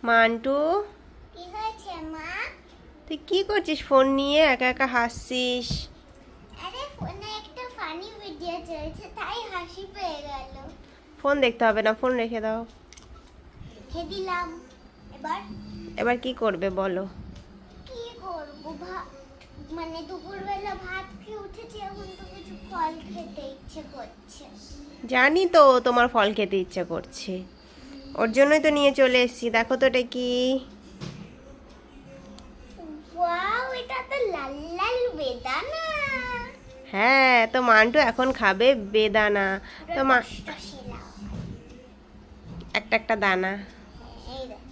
Mantoux, কি হয়েছে মা? তুই কি করছিস? ফোন নিয়ে একা একা হাসছিস। আরে ফোনে একটা ফানি ভিডিও চলছে তাই হাসি পেয়ে গেল। ফোন দেখতে হবে না, ফোন রেখে দাও। রেখে দিলাম। এবার এবার কি করবে বলো? কি করব? মানে দুপুরবেলা ভাত খেয়ে উঠেছি, এখন তো কিছু ফল খেতে ইচ্ছে করছে। জানি তো তোমার ফল খেতে ইচ্ছা করছে, ওর জন্যই তো নিয়ে চলে এসেছি। দেখো তো এটা কি। ওয়াও, এটা তো লাল লাল বেদানা। হ্যাঁ, তো মান্টু এখন খাবে বেদানা। তো মা একটা একটা দানা। এই দেখ।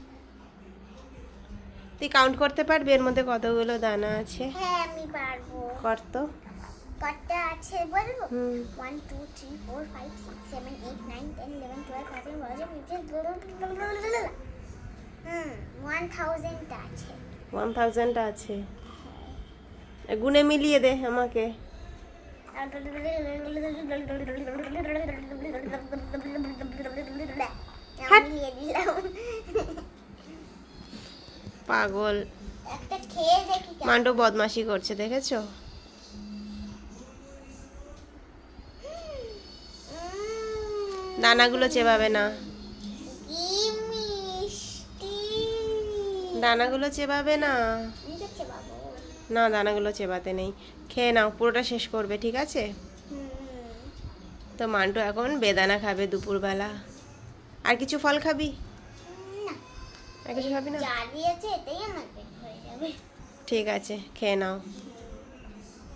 তুই কাউন্ট করতে পারবি এর মধ্যে কতগুলো দানা আছে? হ্যাঁ আমি পারবো। কর তো। কতটা আছে বলবো? হুম। 1 2 3 4 5 6 7 8 9 10 11 12 13 14 15 1000 আছে। 1000 আছে। গুনে মিলিয়ে দে আমাকে। মিলিয়ে দিলাম। পাগল। একটা খেয়ে দেখি। মান্টু বদমাশি করছে, দেখেছো? দানাগুলো চেবাবে না। কি মিষ্টি। দানাগুলো চেবাবে না। আমি তো চেবাবো। না, দানাগুলো চেবাতে নেই। খেয়ে নাও, পুরোটা শেষ করবে, ঠিক আছে? তো মান্টু এখন বেদানা খাবে দুপুরবেলা। আর কিছু ফল খাবি? না, আর কিছু খাবি না? যা দিয়েছে এতেই আমার পেট ভরে যাবে। ঠিক আছে, খেয়ে নাও।